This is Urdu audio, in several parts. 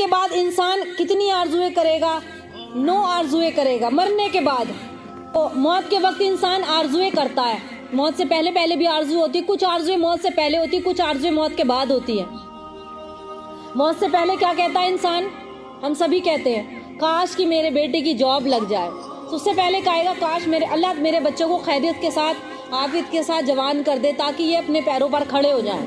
کے بعد انسان کتنی آرزویں کرے گا؟ 9 آرزویں کرے گا مرنے کے بعد۔ تو موت کے وقت انسان آرزویں کرتا ہے، موت سے پہلے بھی آرزو ہوتی ہے، کچھ آرزویں موت سے پہلے ہوتی ہے، کچھ آرزویں موت کے بعد ہوتی ہیں۔ موت سے پہلے کیا کہتا ہے انسان؟ ہم سبھی کہتے ہیں کاش کہ میرے بیٹے کی جاب لگ جائے۔ تو اس سے پہلے کہے گا کاش اللہ میرے بچوں کو خیریت کے ساتھ عافیت کے ساتھ جوان کر دے تاکہ یہ اپنے پیروں پر کھڑے ہو جائیں۔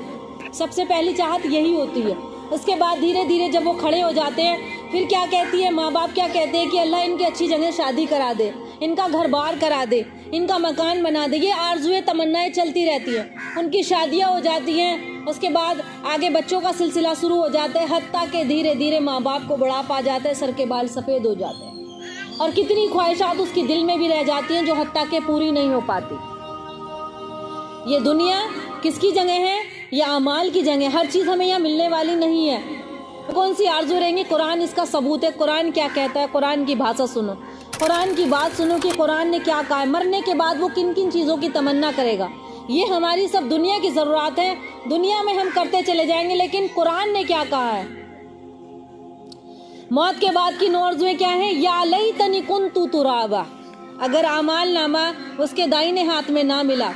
سب سے پہلی چاہت یہی ہوتی ہے۔ اس کے بعد دھیرے دھیرے جب وہ کھڑے ہو جاتے ہیں پھر کیا کہتی ہے ماں باپ؟ کیا کہتے ہیں کہ اللہ ان کی اچھی جگہ شادی کرا دے، ان کا گھر بار کرا دے، ان کا مکان بنا دے۔ یہ آرزویں تمنائیں چلتی رہتی ہیں، ان کی شادیاں ہو جاتی ہیں، اس کے بعد آگے بچوں کا سلسلہ شروع ہو جاتا ہے، حتیٰ کہ دھیرے دھیرے ماں باپ کو بڑھاپا آ جاتا ہے، سر کے بال سفید ہو جاتے ہیں، اور کتنی خواہشات اس کی دل میں بھی رہ جاتی ہیں جو حتیٰ کہ پوری نہیں ہو پاتی۔ یہ دنیا کس کی جگہ ہے؟ یہ اعمال کی جگہ۔ ہر چیز ہمیں یہاں ملنے والی نہیں ہے۔ کون سی آرزو رہیں گی؟ قرآن اس کا ثبوت ہے۔ قرآن کیا کہتا ہے؟ قرآن کی بھاشا سنو، قرآن کی بات سنو کہ قرآن نے کیا کہا ہے، مرنے کے بعد وہ کن کن چیزوں کی تمنا کرے گا۔ یہ ہماری سب دنیا کی ضرورت ہے، دنیا میں ہم کرتے چلے جائیں گے، لیکن قرآن نے کیا کہا ہے؟ موت کے بعد کی 9 آرزویں کیا ہیں؟ یا لیتنی کنت ترابا۔ اگر اعمال نامہ اس کے دائیں ہاتھ میں نہ ملا،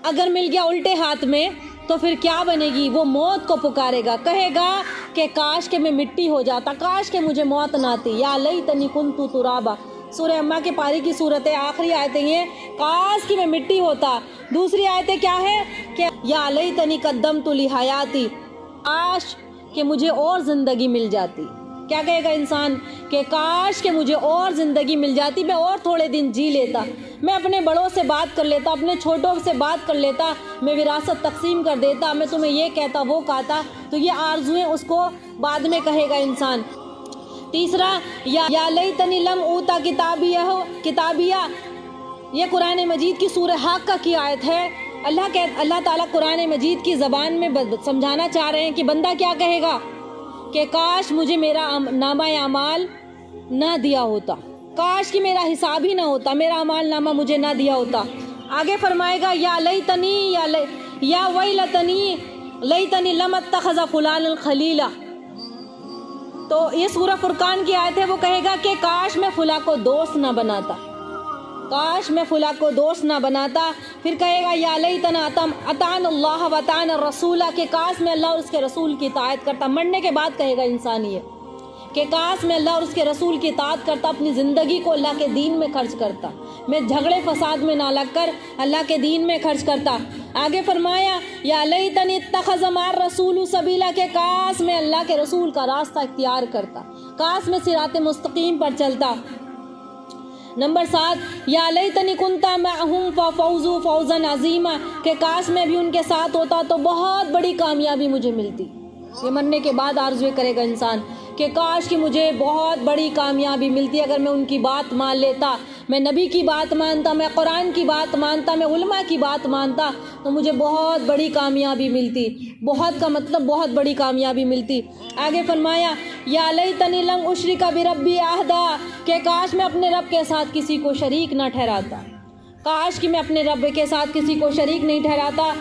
اگر مل گیا الٹے ہاتھ میں، تو پھر کیا بنے گی؟ وہ موت کو پکارے گا، کہے گا کہ کاش کہ میں مٹی ہو جاتا، کاش کہ مجھے موت نہ آتی۔ یا لیتنی کنت ترابا، سورہ اما کے پاری کی صورت ہے، آخری آیتیں یہ کاش کہ میں مٹی ہوتا۔ دوسری آیتیں کیا ہے کہ یا لیتنی قدمت لحیاتی، کاش کہ مجھے اور زندگی مل جاتی۔ کیا کہے گا انسان؟ کہ کاش کہ مجھے اور زندگی مل جاتی، میں اور تھوڑے دن جی لیتا، میں اپنے بڑوں سے بات کر لیتا، اپنے چھوٹوں سے بات کر لیتا، میں وراثت تقسیم کر دیتا، میں تمہیں یہ کہتا وہ کہتا۔ تو یہ آرزویں اس کو بعد میں کہے گا انسان۔ تیسرا یا لیتنی لم اوتا کتابیہ، یہ قرآن مجید کی سورہ حاقہ کی آیت ہے۔ اللہ تعالیٰ قرآن مجید کی زبان میں سمجھانا چاہ رہے ہیں کہ بندہ کیا کہے گا کہ کاش مجھے میرا نامہ اعمال نہ دیا ہوتا، کاش کہ میرا حساب ہی نہ ہوتا، میرا اعمال نامہ مجھے نہ دیا ہوتا۔ آگے فرمائے گا یا لیتنی یا ویلتنی لیتنی لم اتخذ فلانا خلیلا۔ تو یہ سورہ فرقان کی آیت ہے، وہ کہے گا کہ کاش میں فلاں کو دوست نہ بناتا، کاش میں فلاں کو دوست نہ بناتا۔ پھر کہے گا یا لیتنا اطعنا اللہ و اطعنا الرسول، کہ کاش میں اللہ اور اس کے رسول کی اطاعت کرتا۔ مرنے کے بعد کہے گا انسان یہ کہ کاش میں اللہ اور اس کے رسول کی اطاعت کرتا، اپنی زندگی کو اللہ کے دین میں خرچ کرتا، میں جھگڑے فساد میں نہ لگ کر اللہ کے دین میں خرچ کرتا۔ آگے فرمایا یا لیتنی اتخذ مع الرسول سبیلا، کہ کاش میں اللہ کے رسول کا راستہ اختیار کرتا، کاش میں صراط مستقیم پر چلتا۔ نمبر 7 یا لیتنی کنت معہم ففوزوا فوزا عظیما، کہ کاش میں بھی ان کے ساتھ ہوتا تو بہت بڑی کامیابی مجھے ملتی۔ یہ مرنے کے بعد آرزویں کرے گا انسان کہ کاش کہ مجھے بہت بڑی کامیابی ملتی اگر میں ان کی بات مان لیتا، میں نبی کی بات مانتا، میں قرآن کی بات مانتا، میں علماء کی بات مانتا، تو مجھے بہت بڑی کامیابی ملتی۔ بہت کا مطلب بہت بڑی کامیابی ملتی۔ آگے فرمایا یا لیتنی لم اشرک بربی احدا، کہ کاش میں اپنے رب کے ساتھ کسی کو شریک نہ ٹھہراتا، کاش کہ میں اپنے رب کے ساتھ کسی کو شریک نہیں ٹھہراتا۔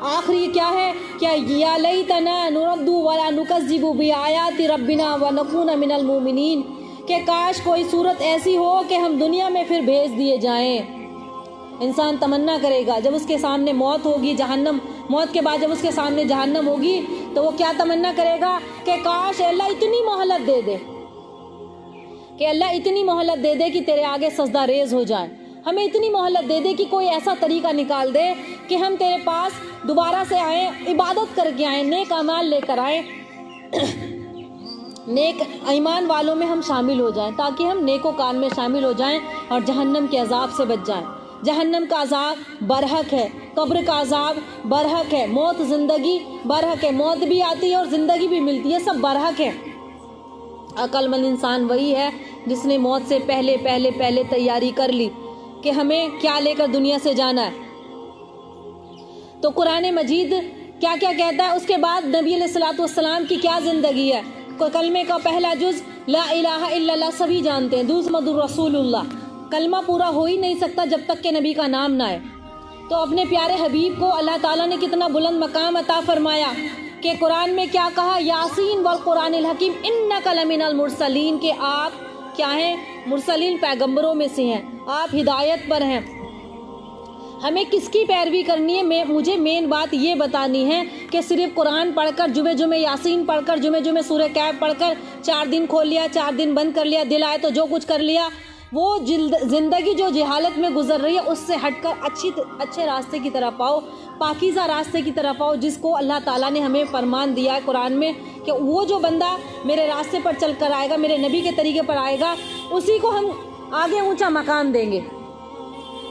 آخری کیا ہے کہ یا لیتنا نرد ولا نکذب بآیات ربنا ونکون من المؤمنین، کہ کاش کوئی صورت ایسی ہو کہ ہم دنیا میں پھر بھیج دیے جائیں۔ انسان تمنا کرے گا جب اس کے سامنے موت ہوگی، جہنم، موت کے بعد جب اس کے سامنے جہنم ہوگی تو وہ کیا تمنا کرے گا کہ کاش اللہ اتنی مہلت دے دے، کہ اللہ اتنی مہلت دے دے کہ تیرے آگے سجدہ ریز ہو جائیں، ہمیں اتنی مہلت دے دے کہ کوئی ایسا طریقہ نکال دے کہ ہم تیرے پاس دوبارہ سے آئیں، عبادت کر کے آئیں، نیک اعمال لے کر آئیں، نیک ایمان والوں میں ہم شامل ہو جائیں، تاکہ ہم نیک و کار میں شامل ہو جائیں اور جہنم کے عذاب سے بچ جائیں۔ جہنم کا عذاب برحق ہے، قبر کا عذاب برحق ہے، موت زندگی برحق ہے، موت بھی آتی ہے اور زندگی بھی ملتی ہے، سب برحق ہے۔ عقل مند انسان وہی ہے جس نے موت سے پہلے تیاری کر لی کہ ہمیں کیا لے کر دنیا سے جانا ہے۔ تو قرآن مجید کیا کیا کہتا ہے؟ اس کے بعد نبی علیہ الصلوۃ والسلام کی کیا زندگی ہے؟ کلمے کا پہلا جز لا الہ الا اللہ سبھی جانتے ہیں، دوسرا محمد رسول اللہ، کلمہ پورا ہو ہی نہیں سکتا جب تک کہ نبی کا نام نہ آئے۔ تو اپنے پیارے حبیب کو اللہ تعالیٰ نے کتنا بلند مقام عطا فرمایا کہ قرآن میں کیا کہا، یاسین والقرآن الحکیم انک لمن المرسلین، کہ آپ کیا ہیں، مرسلین پیغمبروں میں سے ہیں، آپ ہدایت پر ہیں۔ ہمیں کس کی پیروی کرنی ہے؟ مجھے مین بات یہ بتانی ہے کہ صرف قرآن پڑھ کر، جمعے یاسین پڑھ کر، جمعے سورہ کہف پڑھ کر 4 دن کھول لیا، 4 دن بند کر لیا، دل آئے تو جو کچھ کر لیا، وہ زندگی جو جہالت میں گزر رہی ہے اس سے ہٹ کر اچھے راستے کی طرف آؤ، پاکیزہ راستے کی طرف آؤ، جس کو اللہ تعالیٰ نے ہمیں فرمان دیا ہے قرآن میں کہ وہ جو بندہ میرے راستے پر چل کر آئے گا، میرے نبی کے طریقے پر آئے گا، اسی کو ہم آگے اونچا مقام دیں گے۔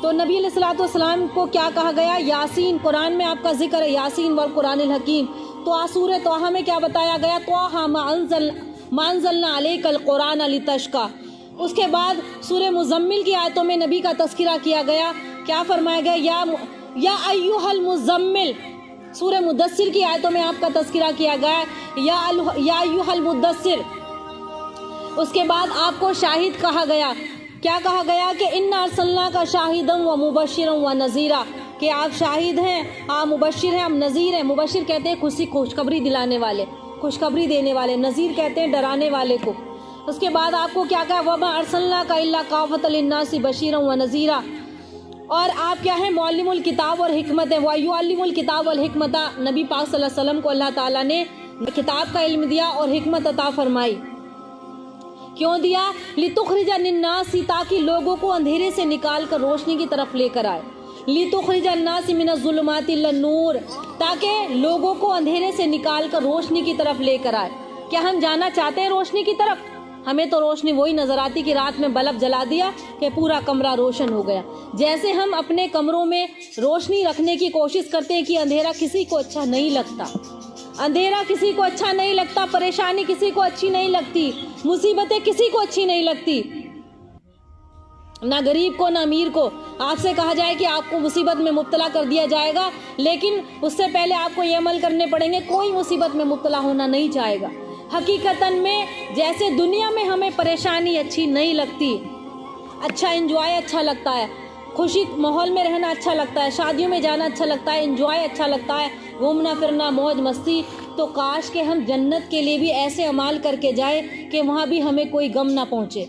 تو نبی علیہ الصلوۃ والسلام کو کیا کہا گیا؟ یاسین، قرآن میں آپ کا ذکر ہے یاسین والقرآن الحکیم۔ تو سورہ طٰہٰ میں کیا بتایا گیا؟ طٰہٰ ما انزلنا علیک القرآن لتشقیٰ۔ اس کے بعد سورہ مزمل کی آیتوں میں نبی کا تذکرہ کیا گیا، کیا فرمایا گیا؟ یا ایھا المزمل۔ سورہ مدثر کی آیتوں میں آپ کا تذکرہ کیا گیا، یا ایھا المدثر۔ اس کے بعد آپ کو شاہد کہا گیا، کیا کہا گیا؟ کہ انا ارسلناک شاہدا و مبشرا و نذیرا، کہ آپ شاہد ہیں، آپ مبشر ہیں، آپ نذیر ہیں۔ مبشر کہتے ہیں خوشخبری دلانے والے، خوشخبری دینے والے، نذیر کہتے ہیں ڈرانے والے کو۔ اس کے بعد آپ کو کیا کہا؟ وما ارسلناک الا کافۃ للناس بشیرا و نذیرا۔ اور آپ کیا ہیں؟ معلم الکتاب اور حکمت ہے۔ ویعلم الکتاب والحکمت، نبی پاک صلی اللہ علیہ وسلم کو اللہ تعالیٰ نے کتاب کا علم دیا اور حکمت عطا فرمائی۔ کیوں دیا؟ لتخرج الناس، تاکہ لوگوں کو اندھیرے سے نکال کر روشنی کی طرف لے کر آئے۔ لتخرج الناس من الظلمات الی النور، تاکہ لوگوں کو اندھیرے سے نکال کر روشنی کی طرف لے کر آئے۔ کیا ہم جانا چاہتے ہیں روشنی کی طرف؟ ہمیں تو روشنی وہی نظر آتی کہ رات میں بلب جلا دیا کہ پورا کمرہ روشن ہو گیا۔ جیسے ہم اپنے کمروں میں روشنی رکھنے کی کوشش کرتے ہیں کہ اندھیرا کسی کو اچھا نہیں لگتا، اندھیرا کسی کو اچھا نہیں لگتا، پریشانی کسی کو اچھی نہیں لگتی، مصیبتیں کسی کو اچھی نہیں لگتی، نہ غریب کو نہ امیر کو۔ آپ سے کہا جائے کہ آپ کو مصیبت میں مبتلا کر دیا جائے گا، لیکن اس سے پہلے آپ کو یہ عمل کرنے پڑیں گے، کوئی مصیبت میں مبتلا ہونا نہیں چاہے گا۔ حقیقتاً میں جیسے دنیا میں ہمیں پریشانی اچھی نہیں لگتی، اچھا انجوائے اچھا لگتا ہے، خوشی ماحول میں رہنا اچھا لگتا ہے، شادیوں میں جانا اچھا لگتا ہے، انجوائے اچھا لگتا ہے، گھومنا پھرنا، موج مستی، تو کاش کہ ہم جنت کے لیے بھی ایسے اعمال کر کے جائیں کہ وہاں بھی ہمیں کوئی غم نہ پہنچے۔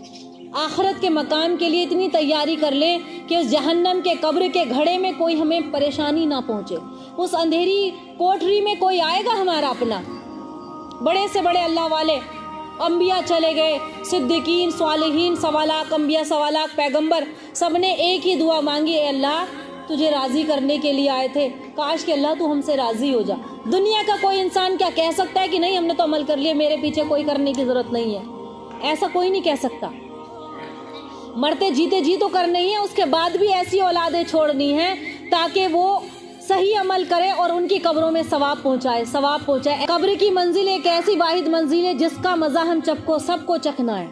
آخرت کے مقام کے لیے اتنی تیاری کر لیں کہ اس جہنم کے قبر کے گھڑے میں کوئی ہمیں پریشانی نہ پہنچے، اس اندھیری کوٹری میں کوئی آئے گا ہمارا اپنا۔ بڑے سے بڑے اللہ والے انبیاء چلے گئے، صدیقین، صالحین، 1.25 لاکھ انبیاء، 1.25 لاکھ پیغمبر، سب نے ایک ہی دعا مانگی، اے اللہ تجھے راضی کرنے کے لیے آئے تھے، کاش کہ اللہ تو ہم سے راضی ہو جا۔ دنیا کا کوئی انسان کیا کہہ سکتا ہے کہ نہیں ہم نے تو عمل کر لیا، میرے پیچھے کوئی کرنے کی ضرورت نہیں ہے؟ ایسا کوئی نہیں کہہ سکتا۔ مرتے جیتے جی تو کرنے ہی ہے، اس کے بعد بھی ایسی اولادیں چھوڑنی ہیں تاکہ وہ صحیح عمل کرے اور ان کی قبروں میں ثواب پہنچائے۔ قبر کی منزل ایک ایسی واحد منزل ہے جس کا مزہ ہم سب کو چکھنا ہے،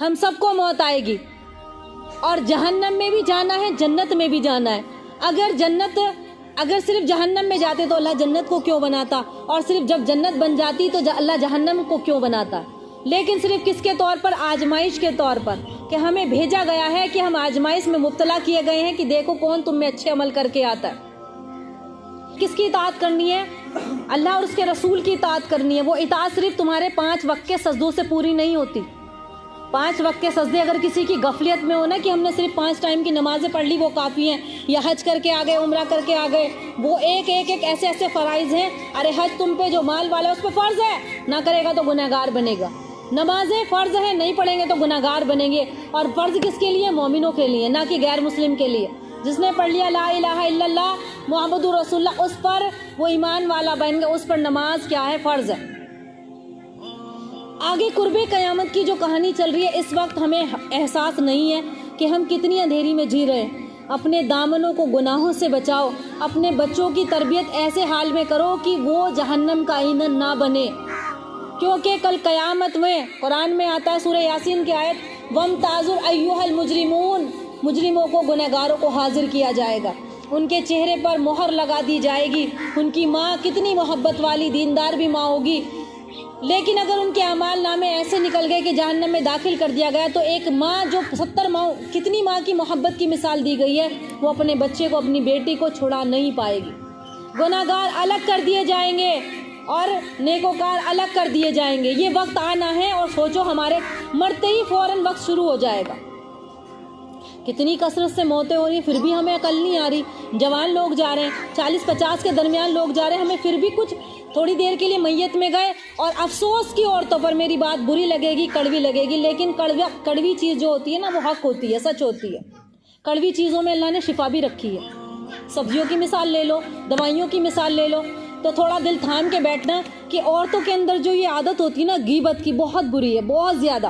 ہم سب کو موت آئے گی، اور جہنم میں بھی جانا ہے، جنت میں بھی جانا ہے۔ اگر صرف جہنم میں جاتے تو اللہ جنت کو کیوں بناتا، اور صرف جب جنت بن جاتی تو اللہ جہنم کو کیوں بناتا؟ لیکن صرف کس کے طور پر؟ آزمائش کے طور پر، کہ ہمیں بھیجا گیا ہے کہ ہم آزمائش میں مبتلا کیے گئے ہیں کہ دیکھو کون تم میں اچھے عمل کر کے آتا ہے۔ کس کی اطاعت کرنی ہے؟ اللہ اور اس کے رسول کی اطاعت کرنی ہے۔ وہ اطاعت صرف تمہارے 5 وقت کے سجدوں سے پوری نہیں ہوتی۔ 5 وقت کے سجدے اگر کسی کی غفلت میں ہونا کہ ہم نے صرف 5 ٹائم کی نمازیں پڑھ لی وہ کافی ہیں، یا حج کر کے آ گئے، عمرہ کر کے آ گئے، وہ ایک ایسے فرائض ہیں۔ ارے حج تم پہ جو مال والا ہے اس پہ فرض ہے، نہ کرے گا تو گنہگار بنے گا۔ نمازیں فرض ہیں، نہیں پڑھیں گے تو گنہگار بنیں گے، اور فرض کس کے لیے؟ مومنوں کے لیے، نہ کہ غیر مسلم کے لیے۔ جس نے پڑھ لیا لا الہ الا اللہ محمد رسول اللہ، اس پر وہ ایمان والا بن گیا، اس پر نماز کیا ہے؟ فرض ہے۔ آگے قرب قیامت کی جو کہانی چل رہی ہے، اس وقت ہمیں احساس نہیں ہے کہ ہم کتنی اندھیری میں جی رہے ہیں۔ اپنے دامنوں کو گناہوں سے بچاؤ، اپنے بچوں کی تربیت ایسے حال میں کرو کہ وہ جہنم کا ایندھن نہ بنے، کیونکہ کل قیامت میں قرآن میں آتا ہے سورہ یاسین کی آیت، وَامْتَازُوا أَيُّهَا الْمُجْرِمُونَ، مجرموں کو، گنہگاروں کو حاضر کیا جائے گا، ان کے چہرے پر مہر لگا دی جائے گی۔ ان کی ماں کتنی محبت والی دیندار بھی ماں ہوگی، لیکن اگر ان کے اعمال نامے ایسے نکل گئے کہ جہنم میں داخل کر دیا گیا، تو ایک ماں جو 70 ماں، کتنی ماں کی محبت کی مثال دی گئی ہے، وہ اپنے بچے کو، اپنی بیٹی کو چھڑا نہیں پائے گی۔ گنہگار الگ کر دیے جائیں گے، اور نیکوکار الگ کر دیے جائیں گے. یہ وقت آنا ہے اور سوچو ہمارے مرتے ہی فوراً وقت شروع ہو جائے گا. کتنی کثرت سے موتیں ہو رہی ہیں پھر بھی ہمیں عقل نہیں آ رہی. جوان لوگ جا رہے ہیں 40-50 کے درمیان لوگ جا رہے ہیں, ہمیں پھر بھی کچھ تھوڑی دیر کے لیے میت میں گئے. اور افسوس کی عورتوں پر میری بات بری لگے گی, کڑوی لگے گی, لیکن کڑوی چیز جو ہوتی ہے نا وہ حق ہوتی ہے, سچ ہوتی ہے. کڑوی چیزوں میں اللہ نے شفا بھی رکھی ہے. سبزیوں کی مثال لے لو, دوائیوں کی مثال لے لو, تو تھوڑا دل تھام کے بیٹھنا کہ عورتوں کے اندر جو یہ عادت ہوتی ہے نا غیبت کی, بہت بری ہے, بہت زیادہ.